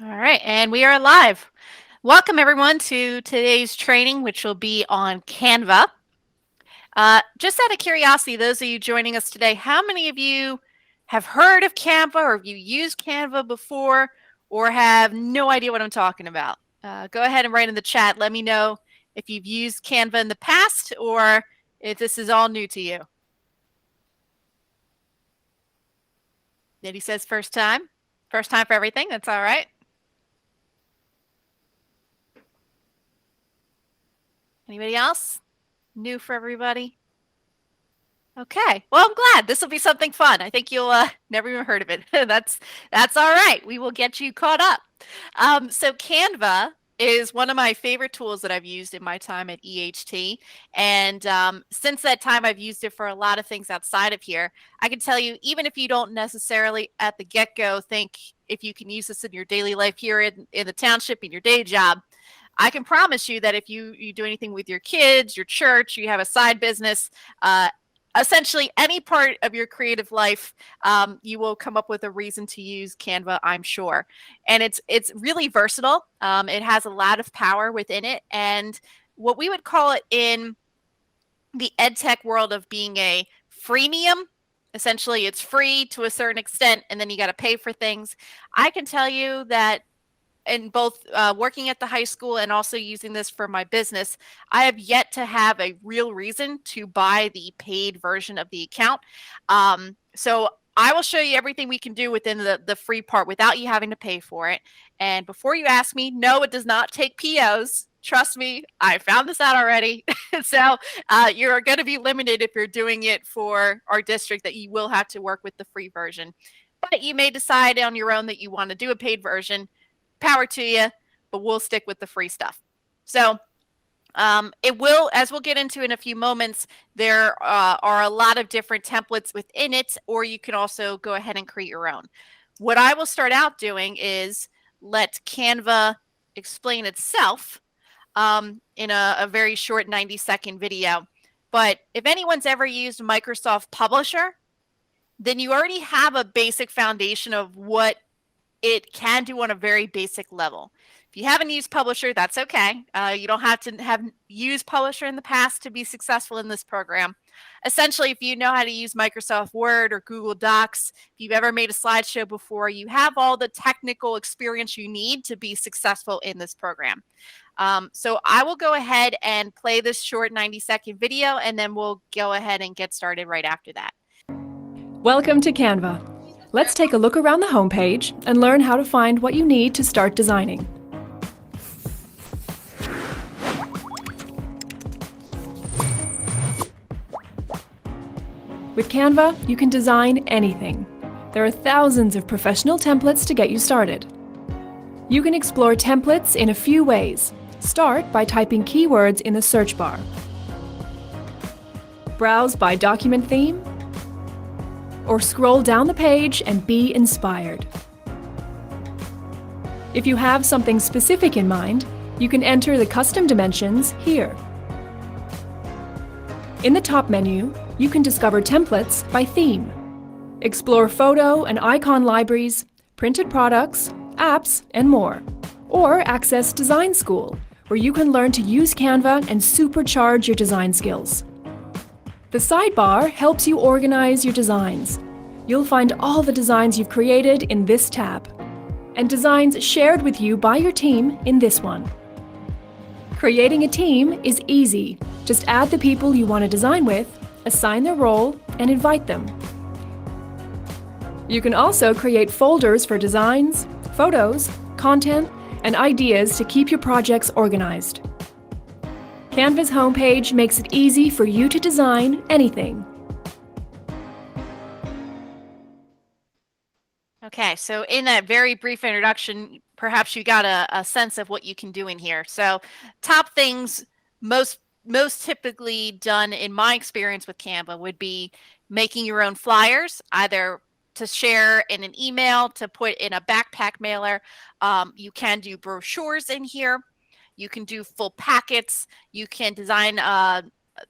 All right, and we are live. Welcome everyone to today's training, which will be on Canva. Just out of curiosity, those of you joining us today, how many of you have heard of Canva or have you used Canva before or have no idea what I'm talking about? Go ahead and write in the chat. Let me know if you've used Canva in the past or if this is all new to you. Nitty says first time. First time for everything. That's all right. Anybody else? New for everybody? Okay, well, I'm glad. This will be something fun. I think you'll never even heard of it. That's all right. We will get you caught up. So Canva is one of my favorite tools that I've used in my time at EHT. And since that time, I've used it for a lot of things outside of here. I can tell you, even if you don't necessarily at the get-go think if you can use this in your daily life here in the township, in your day job, I can promise you that if you do anything with your kids, your church, you have a side business, essentially any part of your creative life, you will come up with a reason to use Canva, I'm sure. And it's really versatile. It has a lot of power within it. And what we would call it in the ed tech world of being a freemium, essentially it's free to a certain extent, and then you got to pay for things. I can tell you that in both working at the high school and also using this for my business, I have yet to have a real reason to buy the paid version of the account. So I will show you everything we can do within the free part without you having to pay for it. And before you ask me, no, it does not take POs. Trust me, I found this out already. So you're going to be limited if you're doing it for our district, that you will have to work with the free version. But you may decide on your own that you want to do a paid version. Power to you, but we'll stick with the free stuff. So it will, as we'll get into in a few moments, there are a lot of different templates within it, or you can also go ahead and create your own. What I will start out doing is let Canva explain itself in a very short 90-second video. But if anyone's ever used Microsoft Publisher, then you already have a basic foundation of what it can do on a very basic level. If you haven't used Publisher, that's okay. You don't have to have used Publisher in the past to be successful in this program. Essentially, if you know how to use Microsoft Word or Google Docs, if you've ever made a slideshow before, you have all the technical experience you need to be successful in this program. So I will go ahead and play this short 90-second video, and then we'll go ahead and get started right after that. Welcome to Canva. Let's take a look around the homepage and learn how to find what you need to start designing. With Canva, you can design anything. There are thousands of professional templates to get you started. You can explore templates in a few ways. Start by typing keywords in the search bar. Browse by document theme, or scroll down the page and be inspired. If you have something specific in mind, you can enter the custom dimensions here. In the top menu, you can discover templates by theme, explore photo and icon libraries, printed products, apps, and more. Or access Design School, where you can learn to use Canva and supercharge your design skills. The sidebar helps you organize your designs. You'll find all the designs you've created in this tab, and designs shared with you by your team in this one. Creating a team is easy. Just add the people you want to design with, assign their role, and invite them. You can also create folders for designs, photos, content, and ideas to keep your projects organized. Canva's homepage makes it easy for you to design anything. Okay, so in that very brief introduction, perhaps you got a sense of what you can do in here. So top things most typically done in my experience with Canva would be making your own flyers, either to share in an email, to put in a backpack mailer. You can do brochures in here. You can do full packets. You can design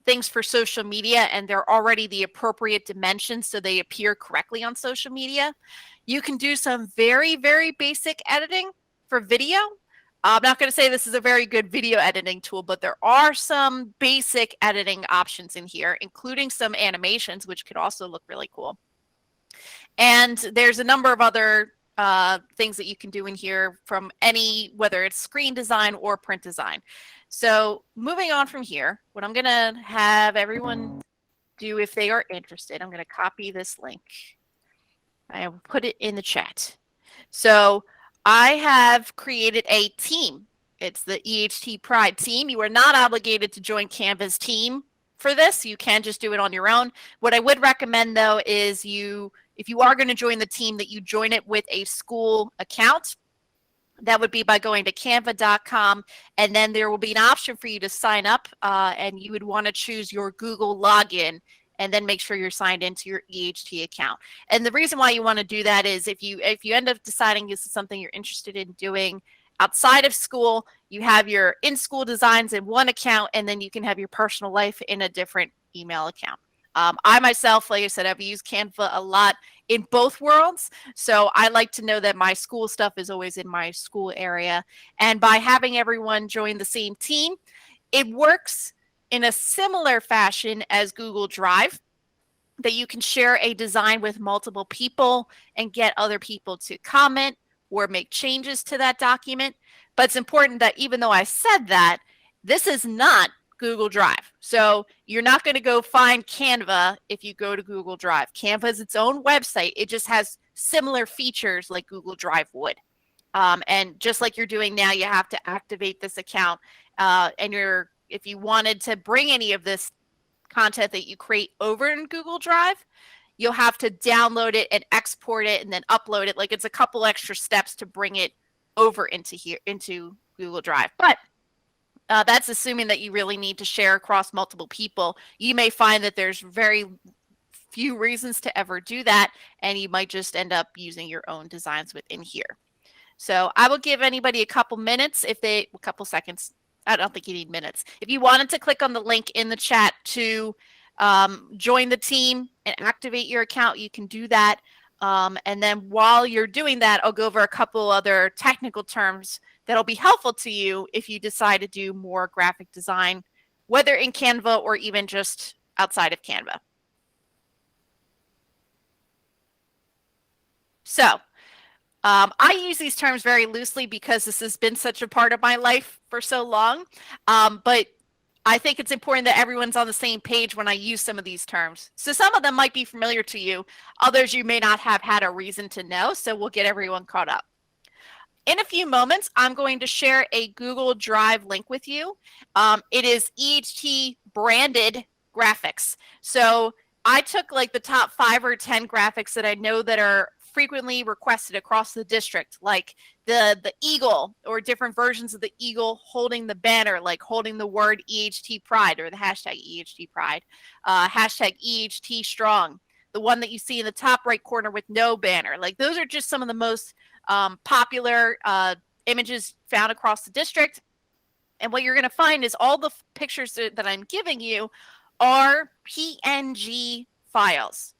things for social media, and they're already the appropriate dimensions so they appear correctly on social media. You can do some very, very basic editing for video. I'm not going to say this is a very good video editing tool, but there are some basic editing options in here, including some animations, which could also look really cool. And there's a number of other things that you can do in here from any, whether it's screen design or print design. So moving on from here, what I'm going to have everyone do if they are interested, I'm going to copy this link. I will put it in the chat. So I have created a team. It's the EHT Pride team. You are not obligated to join Canva's team for this. You can just do it on your own. What I would recommend though is if you are going to join the team, that you join it with a school account. That would be by going to canva.com, and then there will be an option for you to sign up, and you would want to choose your Google login and then make sure you're signed into your EHT account. And the reason why you want to do that is if you end up deciding this is something you're interested in doing outside of school, you have your in-school designs in one account, and then you can have your personal life in a different email account. I myself, like I said, I've used Canva a lot in both worlds. So I like to know that my school stuff is always in my school area. And by having everyone join the same team, it works in a similar fashion as Google Drive, that you can share a design with multiple people and get other people to comment or make changes to that document. But it's important that even though I said that, this is not Google Drive. So you're not going to go find Canva if you go to Google Drive. Canva is its own website. It just has similar features like Google Drive would. And just like you're doing now, you have to activate this account. If you wanted to bring any of this content that you create over in Google Drive, you'll have to download it and export it and then upload it. Like, it's a couple extra steps to bring it over into Google Drive. But that's assuming that you really need to share across multiple people. You may find that there's very few reasons to ever do that, and you might just end up using your own designs within here. So I will give anybody a couple minutes, a couple seconds. I don't think you need minutes. If you wanted to click on the link in the chat to join the team and activate your account, you can do that. And then while you're doing that, I'll go over a couple other technical terms that'll be helpful to you if you decide to do more graphic design, whether in Canva or even just outside of Canva. So I use these terms very loosely because this has been such a part of my life for so long. But I think it's important that everyone's on the same page when I use some of these terms. So some of them might be familiar to you. Others you may not have had a reason to know. So we'll get everyone caught up. In a few moments, I'm going to share a Google Drive link with you. It is EHT branded graphics. So I took like the top 5 or 10 graphics that I know that are frequently requested across the district, like the eagle or different versions of the eagle holding the banner, like holding the word EHT Pride or the hashtag EHT Pride, hashtag EHT Strong, the one that you see in the top right corner with no banner. Like, those are just some of the most popular images found across the district. And what you're going to find is all the pictures that I'm giving you are PNG files.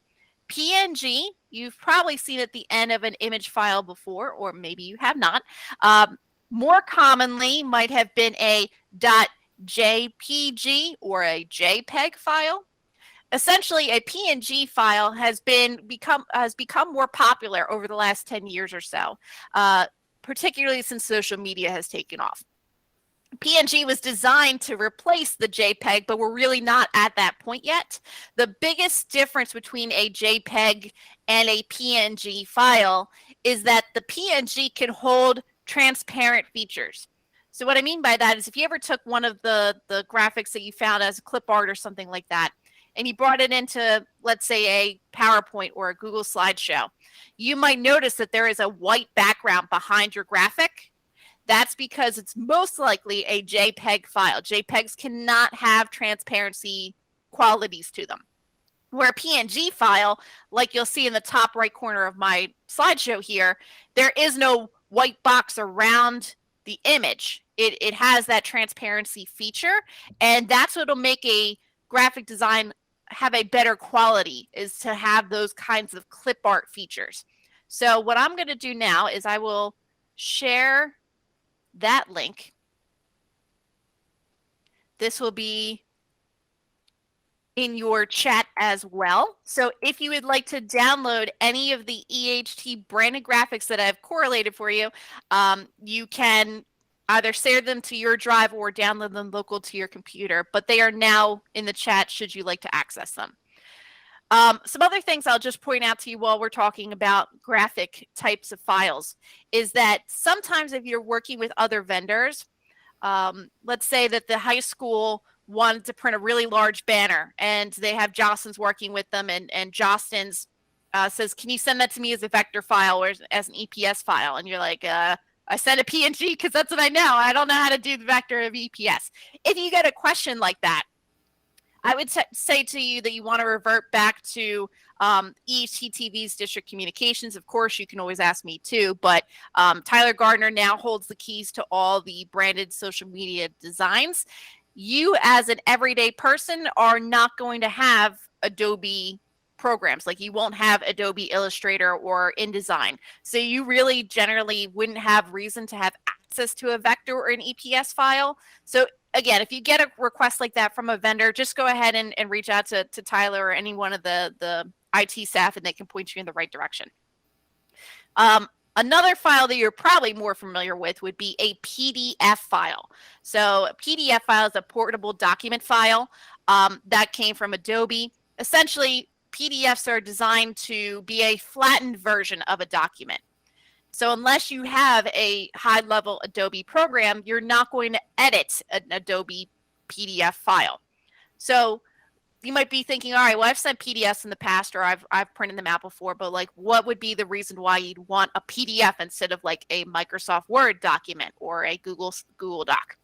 PNG, you've probably seen at the end of an image file before, or maybe you have not. More commonly might have been a .jpg or a JPEG file. Essentially, a PNG file has become more popular over the last 10 years or so, particularly since social media has taken off. PNG was designed to replace the JPEG, but we're really not at that point yet. The biggest difference between a JPEG and a PNG file is that the PNG can hold transparent features. So what I mean by that is, if you ever took one of the graphics that you found as a clip art or something like that, and you brought it into, let's say, a PowerPoint or a Google slideshow, you might notice that there is a white background behind your graphic. That's because it's most likely a JPEG file. JPEGs cannot have transparency qualities to them. Where a PNG file, like you'll see in the top right corner of my slideshow here, there is no white box around the image. It has that transparency feature, and that's what'll make a graphic design have a better quality, is to have those kinds of clip art features. So what I'm going to do now is I will share that link. This will be in your chat as well. So if you would like to download any of the EHT branded graphics that I've correlated for you, you can either share them to your drive or download them local to your computer, but they are now in the chat should you like to access them. Some other things I'll just point out to you while we're talking about graphic types of files is that sometimes if you're working with other vendors, let's say that the high school wanted to print a really large banner and they have Jostens working with them, and Jostens says, can you send that to me as a vector file or as an EPS file? And you're like, I send a PNG because that's what I know. I don't know how to do the vector of EPS. If you get a question like that, I would say to you that you want to revert back to EHTTV's district communications. Of course, you can always ask me too, but Tyler Gardner now holds the keys to all the branded social media designs. You as an everyday person are not going to have Adobe programs. Like you won't have Adobe Illustrator or InDesign. So you really generally wouldn't have reason to have access to a vector or an EPS file. So again, if you get a request like that from a vendor, just go ahead and reach out to Tyler or any one of the IT staff, and they can point you in the right direction. Another file that you're probably more familiar with would be a PDF file. So a PDF file is a portable document file that came from Adobe. Essentially, PDFs are designed to be a flattened version of a document. So unless you have a high-level Adobe program, you're not going to edit an Adobe PDF file. So you might be thinking, all right, well, I've sent PDFs in the past, or I've printed them out before, but like, what would be the reason why you'd want a PDF instead of like a Microsoft Word document or a Google Doc?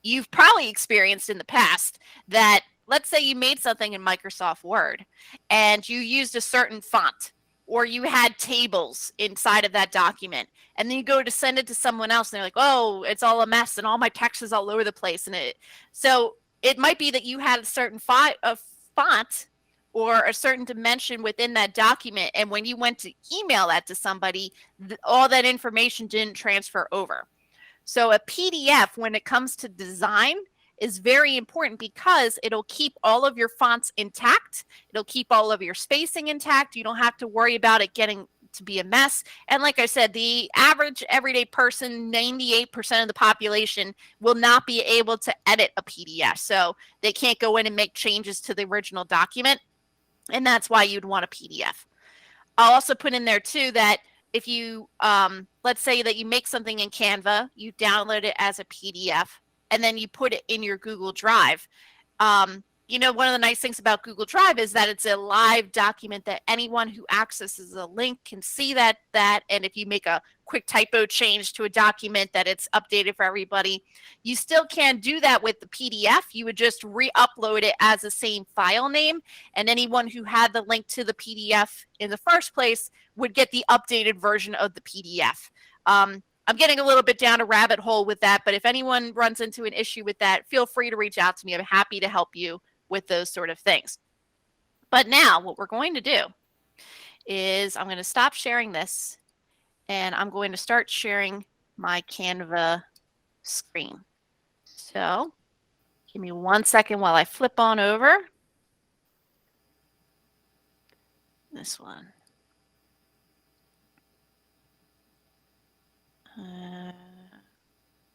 You've probably experienced in the past that, let's say you made something in Microsoft Word and you used a certain font, or you had tables inside of that document, and then you go to send it to someone else and they're like, oh, it's all a mess and all my text is all over the place. So it might be that you had a certain font or a certain dimension within that document, and when you went to email that to somebody, all that information didn't transfer over. So a PDF, when it comes to design, is very important because it'll keep all of your fonts intact. It'll keep all of your spacing intact. You don't have to worry about it getting to be a mess. And like I said, the average everyday person, 98% of the population, will not be able to edit a PDF. So they can't go in and make changes to the original document. And that's why you'd want a PDF. I'll also put in there too that if you, let's say that you make something in Canva, you download it as a PDF, and then you put it in your Google Drive. You know, one of the nice things about Google Drive is that it's a live document that anyone who accesses the link can see that, and if you make a quick typo change to a document, that it's updated for everybody. You still can do that with the PDF. You would just re-upload it as the same file name, and anyone who had the link to the PDF in the first place would get the updated version of the PDF. I'm getting a little bit down a rabbit hole with that, but if anyone runs into an issue with that, feel free to reach out to me. I'm happy to help you with those sort of things. But now what we're going to do is I'm going to stop sharing this, and I'm going to start sharing my Canva screen. So give me 1 second while I flip on over. This one.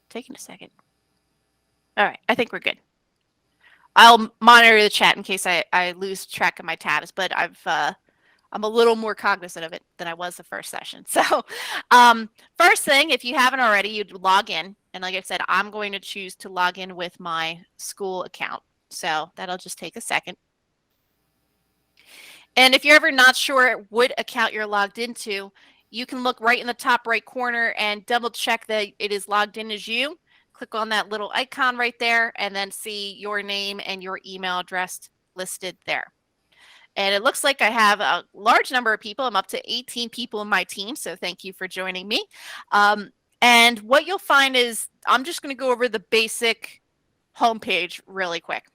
Taking a second. All right, I think we're good. I'll monitor the chat in case I lose track of my tabs, but I'm a little more cognizant of it than I was the first session. So first thing, if you haven't already, you'd log in. And like I said, I'm going to choose to log in with my school account. So that'll just take a second. And if you're ever not sure what account you're logged into, you can look right in the top right corner and double check that it is logged in as you. Click on that little icon right there and then see your name and your email address listed there. And it looks like I have a large number of people. I'm up to 18 people in my team, so thank you for joining me. And what you'll find is I'm just going to go over the basic homepage really quick.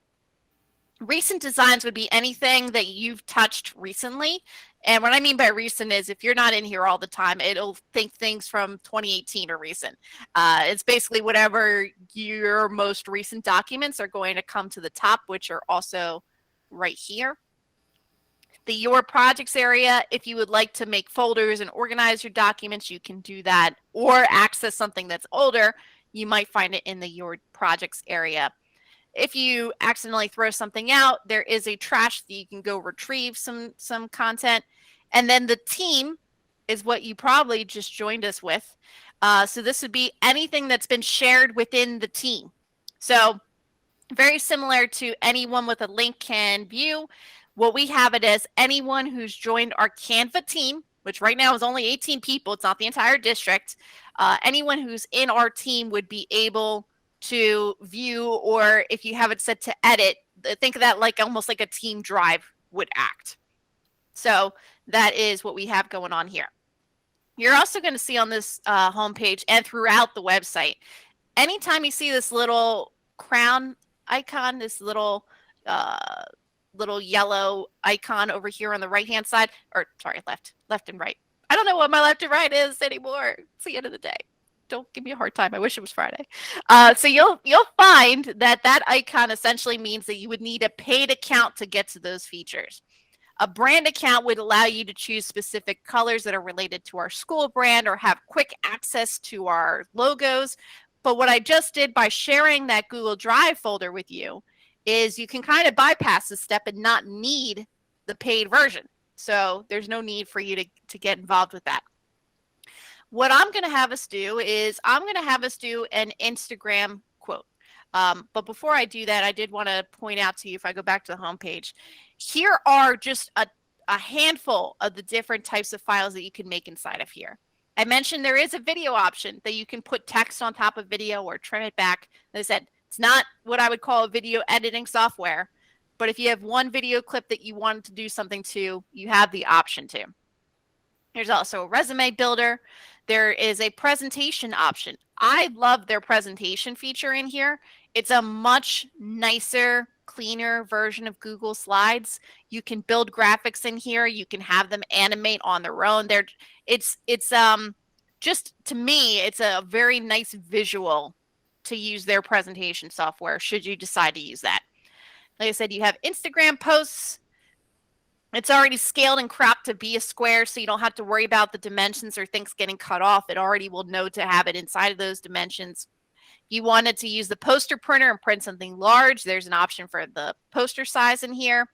Recent designs would be anything that you've touched recently. And what I mean by recent is if you're not in here all the time, it'll think things from 2018 or recent. It's basically whatever your most recent documents are going to come to the top, which are also right here. The Your Projects area, if you would like to make folders and organize your documents, you can do that, or access something that's older, you might find it in the Your Projects area. If you accidentally throw something out, there is a trash that you can go retrieve some content. And then the team is what you probably just joined us with. So this would be anything that's been shared within the team. So very similar to anyone with a link can view. What we have it as anyone who's joined our Canva team, which right now is only 18 people. It's not the entire district. Anyone who's in our team would be able to view, or if you have it set to edit, think of that like almost like a team drive would act. So that is what we have going on here. You're also going to see on this homepage and throughout the website, anytime you see this little crown icon, this little yellow icon over here on the right hand side, or sorry, left and right. I don't know what my left and right is anymore. It's the end of the day. Don't give me a hard time. I wish it was Friday. So you'll find that icon essentially means that you would need a paid account to get to those features. A brand account would allow you to choose specific colors that are related to our school brand or have quick access to our logos. But what I just did by sharing that Google Drive folder with you is you can kind of bypass this step and not need the paid version. So there's no need for you to get involved with that. What I'm going to have us do is I'm going to have us do an Instagram quote. But before I do that, I did want to point out to you, if I go back to the homepage, here are just a handful of the different types of files that you can make inside of here. I mentioned there is a video option that you can put text on top of video or trim it back. As I said, it's not what I would call a video editing software, but if you have one video clip that you want to do something to, you have the option to. There's also a resume builder. There is a presentation option. I love their presentation feature in here. It's a much nicer, cleaner version of Google Slides. You can build graphics in here. You can have them animate on their own. It's just, to me, it's a very nice visual to use their presentation software should you decide to use that. Like I said, you have Instagram posts. It's already scaled and cropped to be a square, so you don't have to worry about the dimensions or things getting cut off. It already will know to have it inside of those dimensions. If you wanted to use the poster printer and print something large, there's an option for the poster size in here.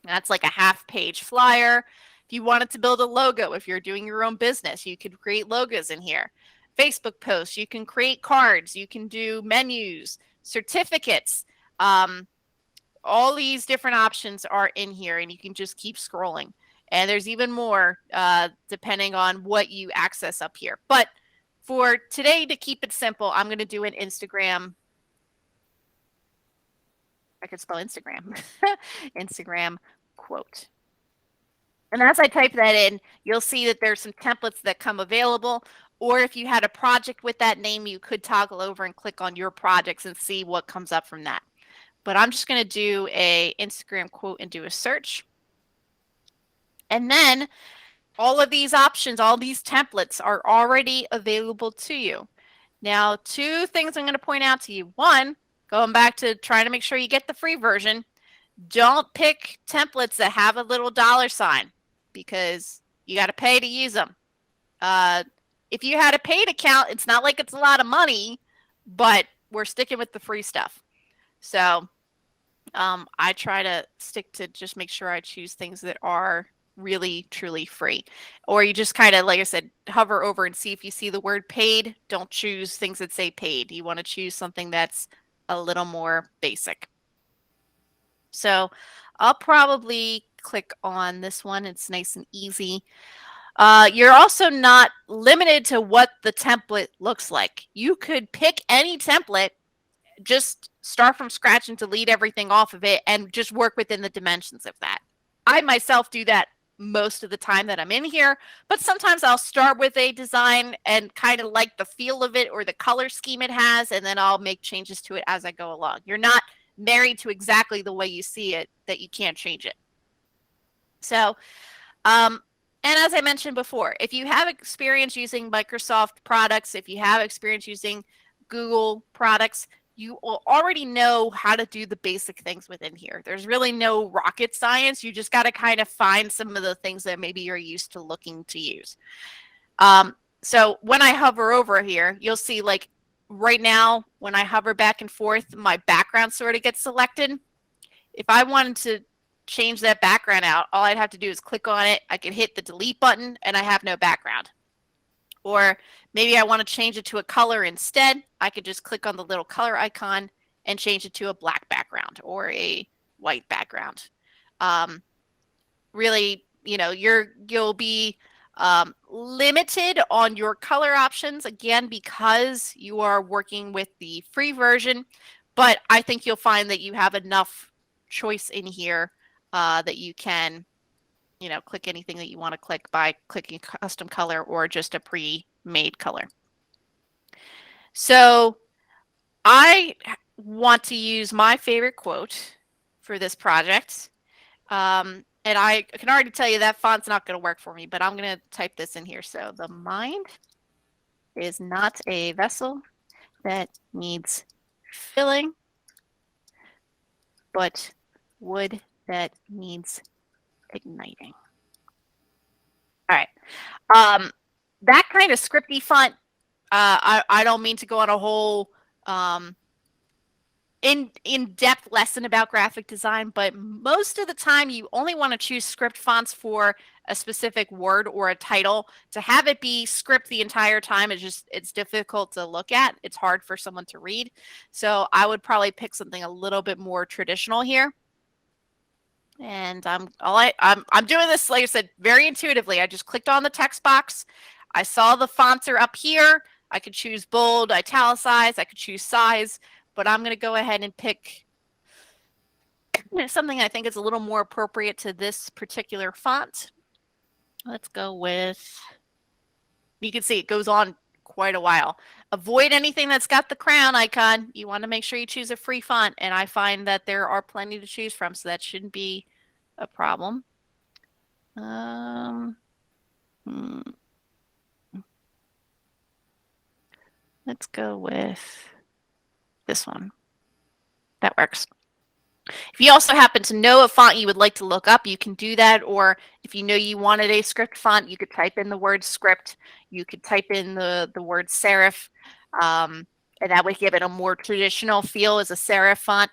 That's like a half-page flyer. If you wanted to build a logo, if you're doing your own business, you could create logos in here. Facebook posts, you can create cards, you can do menus, certificates. All these different options are in here, and you can just keep scrolling. And there's even more depending on what you access up here. But for today, to keep it simple, I'm going to do an Instagram. I could spell Instagram. Instagram quote. And as I type that in, you'll see that there's some templates that come available. Or if you had a project with that name, you could toggle over and click on your projects and see what comes up from that. But I'm just going to do a Instagram quote and do a search. And then all of these options, all these templates are already available to you. Now, two things I'm going to point out to you. One, going back to trying to make sure you get the free version, don't pick templates that have a little $sign because you got to pay to use them. If you had a paid account, it's not like it's a lot of money, but we're sticking with the free stuff. So I try to stick to just make sure I choose things that are really, truly free. Or you just kind of, like I said, hover over and see if you see the word paid. Don't choose things that say paid. You want to choose something that's a little more basic. So I'll probably click on this one. It's nice and easy. You're also not limited to what the template looks like. You could pick any template, just start from scratch and delete everything off of it and just work within the dimensions of that. I myself do that most of the time that I'm in here, but sometimes I'll start with a design and kind of like the feel of it or the color scheme it has, and then I'll make changes to it as I go along. You're not married to exactly the way you see it that you can't change it. So And as I mentioned before, if you have experience using Microsoft products, if you have experience using Google products, you will already know how to do the basic things within here. There's really no rocket science. You just got to kind of find some of the things that maybe you're used to looking to use. So when I hover over here, you'll see like right now, when I hover back and forth, my background sort of gets selected. If I wanted to change that background out, all I'd have to do is click on it. I can hit the delete button and I have no background. Or maybe I want to change it to a color instead. I could just click on the little color icon and change it to a black background or a white background. Really, you know, you'll be limited on your color options, again, because you are working with the free version. But I think you'll find that you have enough choice in here that you can, you know, click anything that you want to click by clicking custom color or just a pre-made color. So I want to use my favorite quote for this project. And I can already tell you that font's not going to work for me, but I'm going to type this in here. So the mind is not a vessel that needs filling, but wood that needs igniting. All right. That kind of scripty font, I don't mean to go on a whole in-depth lesson about graphic design, but most of the time you only want to choose script fonts for a specific word or a title. To have it be script the entire time it's difficult to look at. It's hard for someone to read. So I would probably pick something a little bit more traditional here. And I'm doing this, like I said, very intuitively. I just clicked on the text box. I saw the fonts are up here. I could choose bold, italicize, I could choose size, but I'm going to go ahead and pick something I think is a little more appropriate to this particular font. Let's go with, you can see it goes on quite a while. Avoid anything that's got the crown icon. You want to make sure you choose a free font, and I find that there are plenty to choose from, so that shouldn't be a problem. Let's go with this one. That works. If you also happen to know a font you would like to look up, you can do that. Or if you know you wanted a script font, you could type in the word script. You could type in the word serif, and that would give it a more traditional feel as a serif font.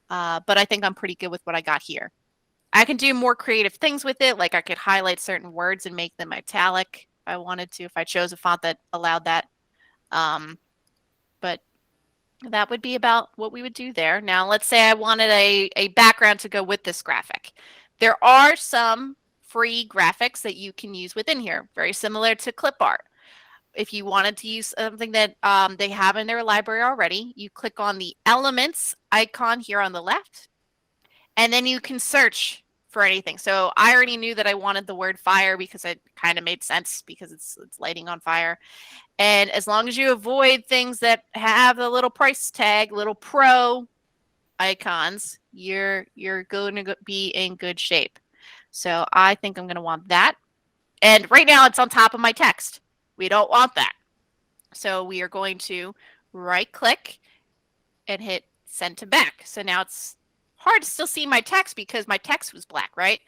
But I think I'm pretty good with what I got here. I can do more creative things with it, like I could highlight certain words and make them italic if I wanted to, if I chose a font that allowed that. But that would be about what we would do there. Now, let's say I wanted a background to go with this graphic. There are some free graphics that you can use within here, very similar to clip art. If you wanted to use something that they have in their library already, you click on the elements icon here on the left, and then you can search for anything. So I already knew that I wanted the word fire because it kind of made sense because it's lighting on fire. And as long as you avoid things that have the little price tag, little pro icons, you're going to be in good shape. So I think I'm going to want that. And right now it's on top of my text. We don't want that. So we are going to right click and hit send to back. So now it's hard to still see my text because my text was black, right?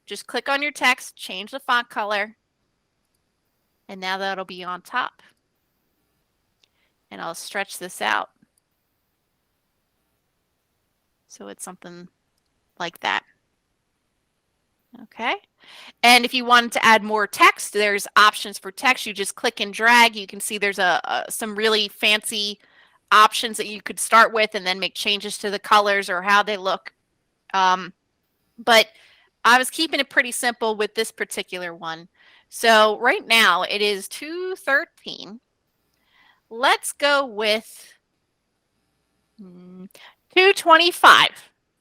Just click on your text, change the font color, and now that'll be on top. And I'll stretch this out. So it's something like that. Okay. And if you wanted to add more text, there's options for text. You just click and drag. You can see there's some really fancy options that you could start with and then make changes to the colors or how they look. But I was keeping it pretty simple with this particular one. So right now it is 2:13. Let's go with 2:25.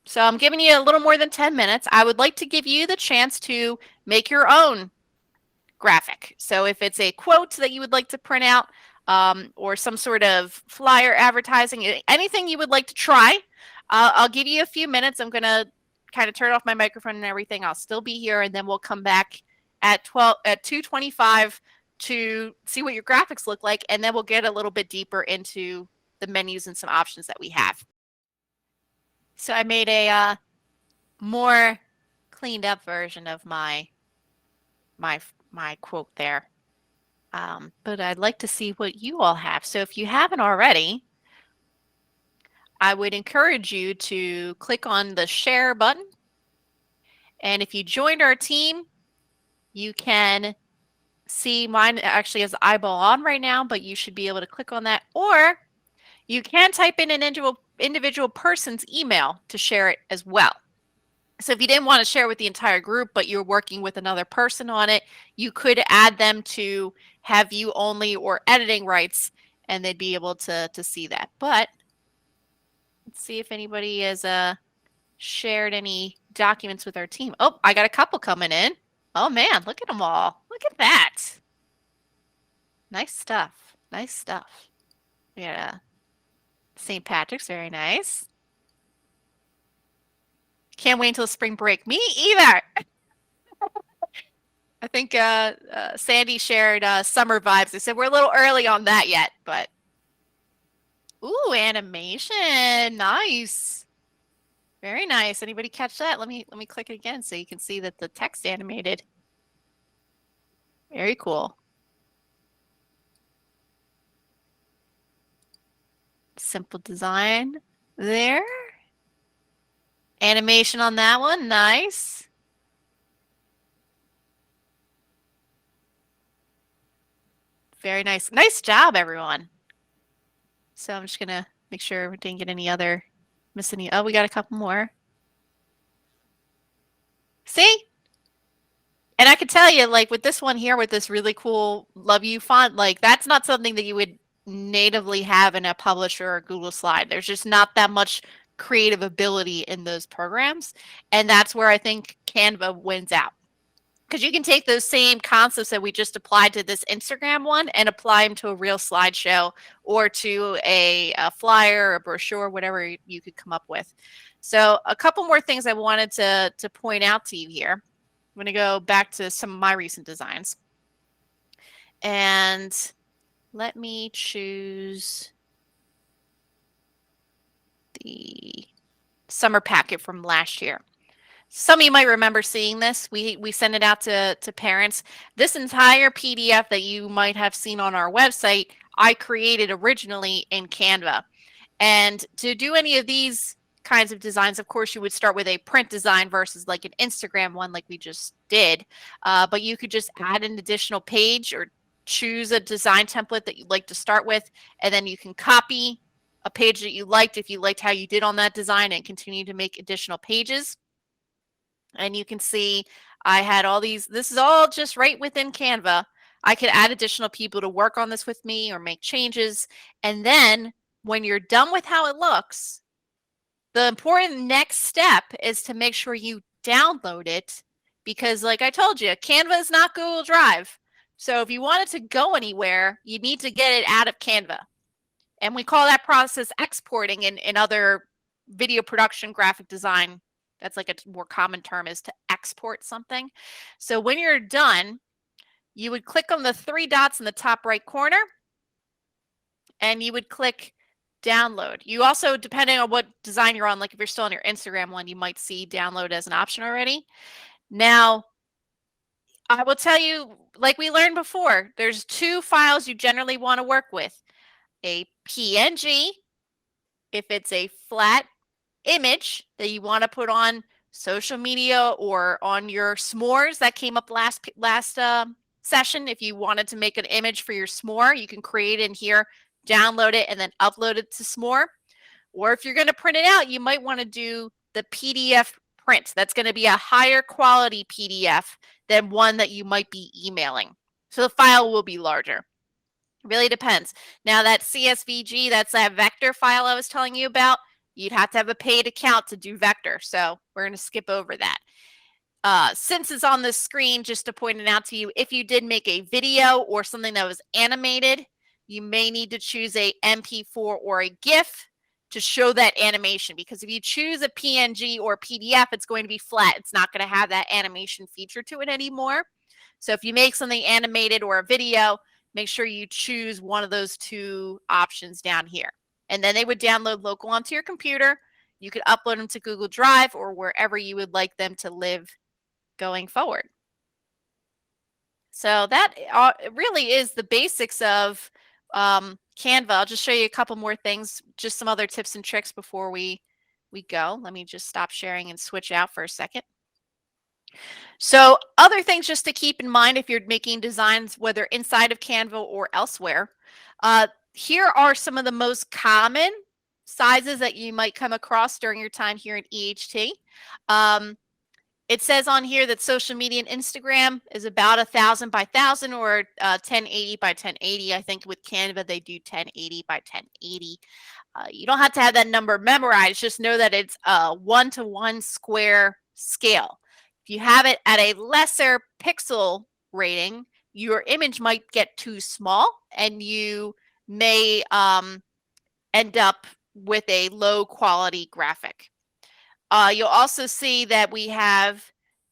So I'm giving you a little more than 10 minutes. I would like to give you the chance to make your own graphic. So if it's a quote that you would like to print out, or some sort of flyer advertising, anything you would like to try, I'll give you a few minutes. I'm going to kind of turn off my microphone and everything. I'll still be here, and then we'll come back at 2:25 to see what your graphics look like, and then we'll get a little bit deeper into the menus and some options that we have. So I made a more cleaned up version of my quote there. But I'd like to see what you all have. So if you haven't already, I would encourage you to click on the share button. And if you joined our team, you can see mine actually has the eyeball on right now, but you should be able to click on that. Or you can type in an individual person's email to share it as well. So if you didn't want to share with the entire group, but you're working with another person on it, you could add them to have view only or editing rights, and they'd be able to see that. But let's see if anybody has shared any documents with our team. Oh, I got a couple coming in. Oh man, look at them all. Look at that. Nice stuff. Nice stuff. Yeah. St. Patrick's, very nice. Can't wait until spring break. Me either. I think Sandy shared summer vibes. They said we're a little early on that yet, but ooh, animation, nice, very nice. Anybody catch that? Let me click it again so you can see that the text animated. Very cool. Simple design there. Animation on that one, nice. Very nice. Nice job, everyone. So I'm just going to make sure we didn't get any other, miss any. Oh, we got a couple more. See? And I could tell you, like with this one here, with this really cool Love You font, like that's not something that you would natively have in a Publisher or Google Slide. There's just not that much creative ability in those programs. And that's where I think Canva wins out. Because you can take those same concepts that we just applied to this Instagram one and apply them to a real slideshow or to a flyer, a brochure, whatever you could come up with. So a couple more things I wanted to point out to you here. I'm going to go back to some of my recent designs. And let me choose the summer packet from last year. Some of you might remember seeing this. We send it out to parents. This entire PDF that you might have seen on our website, I created originally in Canva. And to do any of these kinds of designs, of course, you would start with a print design versus like an Instagram one like we just did. But you could just add an additional page or choose a design template that you'd like to start with, and then you can copy a page that you liked if you liked how you did on that design and continue to make additional pages. And you can see I had all these, this is all just right within Canva. I could add additional people to work on this with me or make changes. And then when you're done with how it looks, the important next step is to make sure you download it, because like I told you, Canva is not Google Drive. So if you want it to go anywhere, you need to get it out of Canva. And we call that process exporting in other video production, graphic design. That's like a more common term, is to export something. So when you're done, you would click on the three dots in the top right corner and you would click download. You also, depending on what design you're on, like if you're still on your Instagram one, you might see download as an option already. Now, I will tell you, like we learned before, there's two files you generally want to work with. A PNG, if it's a flat image that you want to put on social media or on your s'mores. That came up last session. If you wanted to make an image for your s'more, you can create it in here, download it, and then upload it to s'more. Or if you're going to print it out, you might want to do the PDF print. That's going to be a higher quality PDF than one that you might be emailing. So the file will be larger. Really depends. Now that CSVG, that's that vector file I was telling you about, you'd have to have a paid account to do vector. So we're going to skip over that. Since it's on the screen, just to point it out to you, if you did make a video or something that was animated, you may need to choose a MP4 or a GIF to show that animation. Because if you choose a PNG or PDF, it's going to be flat. It's not going to have that animation feature to it anymore. So if you make something animated or a video, make sure you choose one of those two options down here. And then they would download local onto your computer. You could upload them to Google Drive or wherever you would like them to live going forward. So that really is the basics of Canva. I'll just show you a couple more things, just some other tips and tricks before we go. Let me just stop sharing and switch out for a second. So other things just to keep in mind if you're making designs, whether inside of Canva or elsewhere. Here are some of the most common sizes that you might come across during your time here in EHT. It says on here that social media and Instagram is about 1,000 by 1,000 or 1080 by 1080. I think with Canva, they do 1080 by 1080. You don't have to have that number memorized. Just know that it's a 1-to-1 square scale. If you have it at a lesser pixel rating, your image might get too small and you may end up with a low quality graphic. You'll also see that we have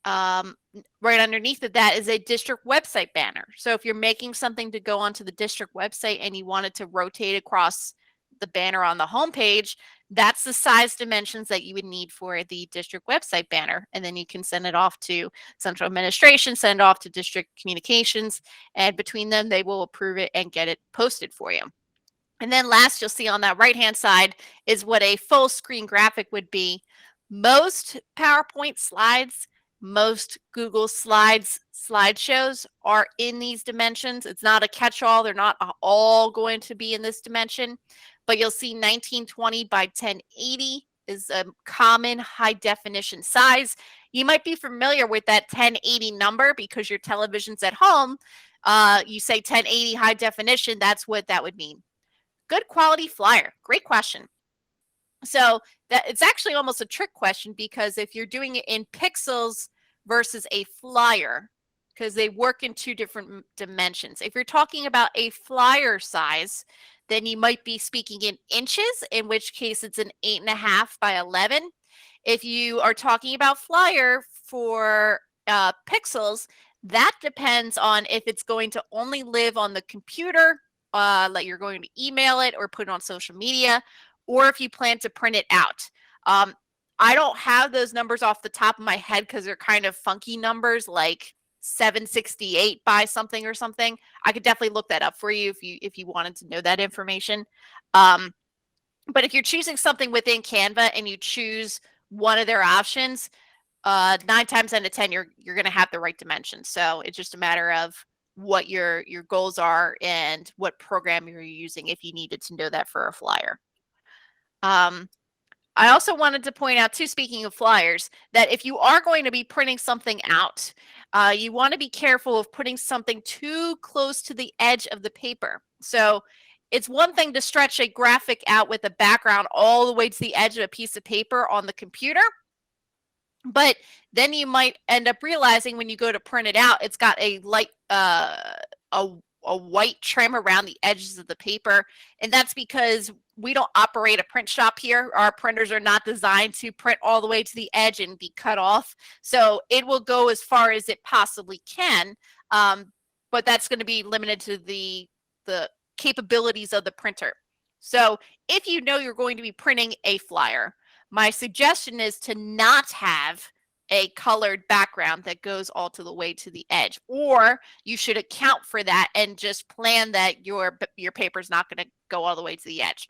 right underneath of that is a district website banner. So if you're making something to go onto the district website and you want it to rotate across the banner on the homepage, that's the size dimensions that you would need for the district website banner. And then you can send it off to central administration, send it off to district communications, and between them, they will approve it and get it posted for you. And then last, you'll see on that right-hand side is what a full screen graphic would be. Most PowerPoint slides, most Google Slides slideshows are in these dimensions. It's not a catch-all. They're not all going to be in this dimension, but you'll see 1920 by 1080 is a common high definition size. You might be familiar with that 1080 number because your television's at home. You say 1080 high definition, that's what that would mean. Good quality flyer. Great question. So that it's actually almost a trick question because if you're doing it in pixels versus a flyer, because they work in two different dimensions. If you're talking about a flyer size, then you might be speaking in inches, in which case it's an 8.5 by 11. If you are talking about flyer for pixels, that depends on if it's going to only live on the computer, like you're going to email it or put it on social media, or if you plan to print it out. I don't have those numbers off the top of my head because they're kind of funky numbers, like 768 by something or something. I could definitely look that up for you if you wanted to know that information. But if you're choosing something within Canva and you choose one of their options, 9 times out of 10, you're going to have the right dimensions. So it's just a matter of what your goals are and what program you're using if you needed to know that for a flyer. I also wanted to point out too, speaking of flyers, that if you are going to be printing something out, you want to be careful of putting something too close to the edge of the paper. So it's one thing to stretch a graphic out with a background all the way to the edge of a piece of paper on the computer. But then you might end up realizing when you go to print it out, it's got a light, a white trim around the edges of the paper. And that's because we don't operate a print shop here. Our printers are not designed to print all the way to the edge and be cut off. So it will go as far as it possibly can. But that's going to be limited to the capabilities of the printer. So if you know you're going to be printing a flyer, my suggestion is to not have a colored background that goes all to the way to the edge, or you should account for that and just plan that your paper is not going to go all the way to the edge.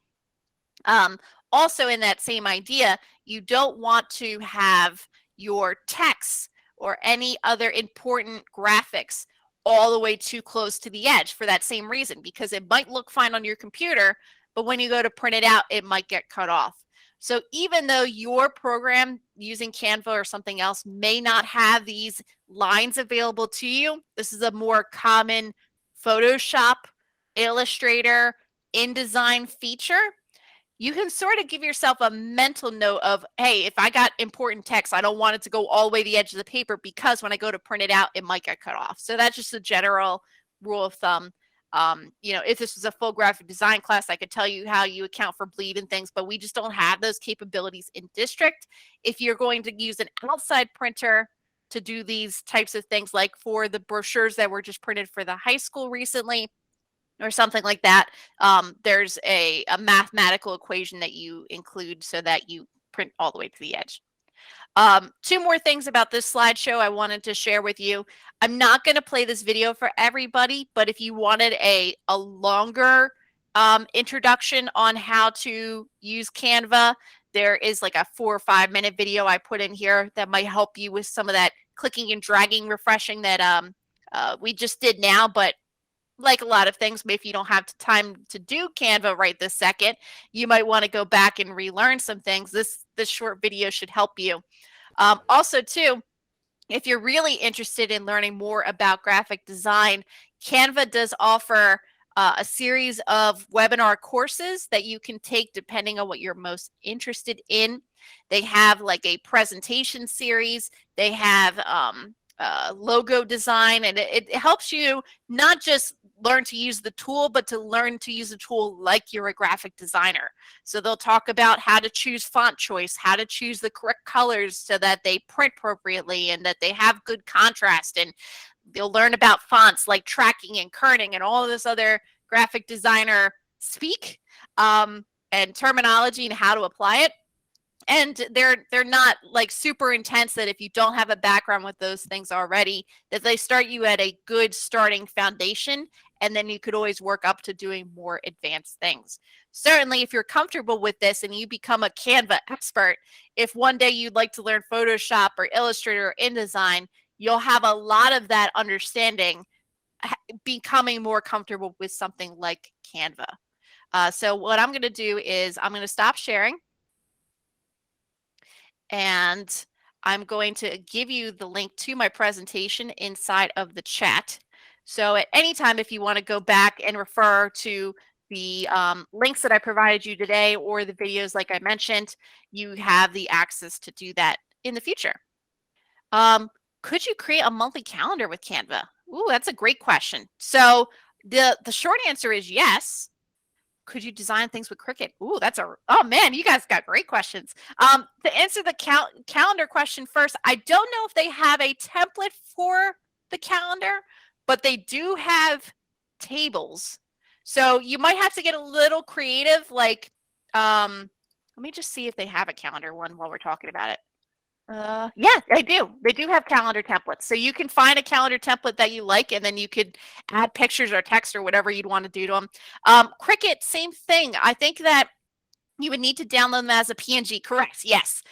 Also in that same idea, you don't want to have your text or any other important graphics all the way too close to the edge for that same reason, because it might look fine on your computer, but when you go to print it out, it might get cut off. So even though your program using Canva or something else may not have these lines available to you, this is a more common Photoshop, Illustrator, InDesign feature. You can sort of give yourself a mental note of, hey, if I got important text, I don't want it to go all the way to the edge of the paper because when I go to print it out, it might get cut off. So that's just a general rule of thumb. If this was a full graphic design class, I could tell you how you account for bleed and things, but we just don't have those capabilities in district. If you're going to use an outside printer, to do these types of things, like for the brochures that were just printed for the high school recently or something like that, there's a mathematical equation that you include so that you print all the way to the edge. Two more things about this slideshow I wanted to share with you. I'm not going to play this video for everybody, but if you wanted a longer introduction on how to use Canva, there is like a 4 or 5 minute video I put in here that might help you with some of that clicking and dragging refreshing that we just did now. But like a lot of things, if you don't have time to do Canva right this second, you might want to go back and relearn some things. This short video should help you. Also, too, if you're really interested in learning more about graphic design, Canva does offer a series of webinar courses that you can take depending on what you're most interested in. They have like a presentation series. They have logo design, and it helps you not just learn to use the tool, but to learn to use the tool like you're a graphic designer. So they'll talk about how to choose font choice, how to choose the correct colors so that they print appropriately and that they have good contrast. And you'll learn about fonts like tracking and kerning and all of this other graphic designer speak and terminology and how to apply it. And they're not like super intense, that if you don't have a background with those things already, that they start you at a good starting foundation, and then you could always work up to doing more advanced things. Certainly, if you're comfortable with this and you become a Canva expert, if one day you'd like to learn Photoshop or Illustrator or InDesign, you'll have a lot of that understanding becoming more comfortable with something like Canva. So what I'm going to do is I'm going to stop sharing. And I'm going to give you the link to my presentation inside of the chat. So at any time, if you want to go back and refer to the links that I provided you today or the videos like I mentioned, you have the access to do that in the future. Could you create a monthly calendar with Canva? Ooh, that's a great question. So the short answer is yes. Could you design things with Cricut? Ooh, oh man, you guys got great questions. To answer the calendar question first, I don't know if they have a template for the calendar, but they do have tables. So you might have to get a little creative. Like, let me just see if they have a calendar one while we're talking about it. Yeah, they do. They do have calendar templates. So you can find a calendar template that you like, and then you could add pictures or text or whatever you'd want to do to them. Cricut, same thing. I think that you would need to download them as a PNG. Correct. Yes.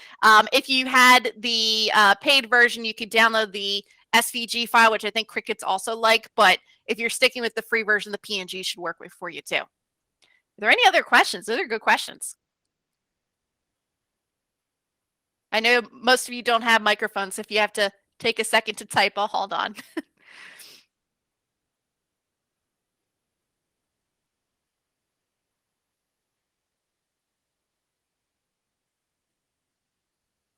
If you had the paid version, you could download the SVG file, which I think Cricut's also like. But if you're sticking with the free version, the PNG should work with for you too. Are there any other questions? Those are good questions. I know most of you don't have microphones, so if you have to take a second to type, I'll hold on.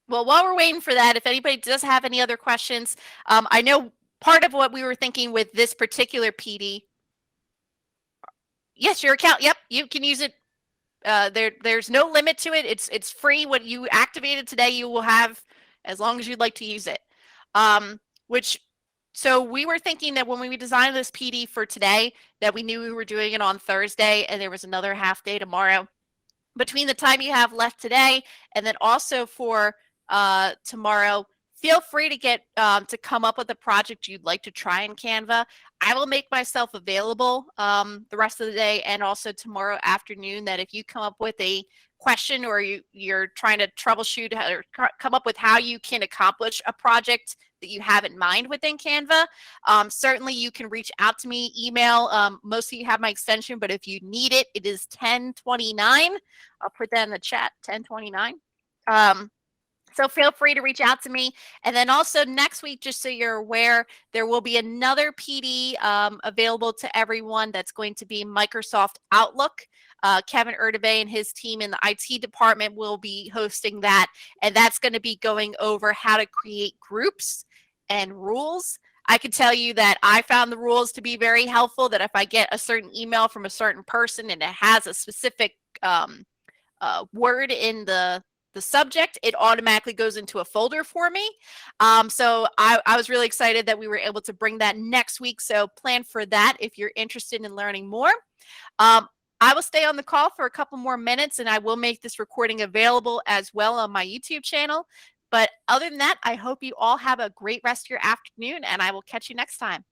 Well, while we're waiting for that, if anybody does have any other questions, I know part of what we were thinking with this particular PD. Yes, your account. Yep, you can use it. There's no limit to it. It's free. What you activated today, you will have as long as you'd like to use it. So we were thinking that when we designed this PD for today, that we knew we were doing it on Thursday, and there was another half day tomorrow. Between the time you have left today, and then also for tomorrow, feel free to get to come up with a project you'd like to try in Canva. I will make myself available the rest of the day and also tomorrow afternoon, that if you come up with a question or you're trying to troubleshoot or come up with how you can accomplish a project that you have in mind within Canva, certainly you can reach out to me, email. Most of you have my extension, but if you need it, it is 1029. I'll put that in the chat, 1029. So feel free to reach out to me. And then also next week, just so you're aware, there will be another PD available to everyone that's going to be Microsoft Outlook. Kevin Erdebe and his team in the IT department will be hosting that. And that's going to be going over how to create groups and rules. I can tell you that I found the rules to be very helpful, that if I get a certain email from a certain person and it has a specific word in the the subject, it automatically goes into a folder for me. So I was really excited that we were able to bring that next week. So plan for that if you're interested in learning more. I will stay on the call for a couple more minutes, and I will make this recording available as well on my YouTube channel. But other than that, I hope you all have a great rest of your afternoon, and I will catch you next time.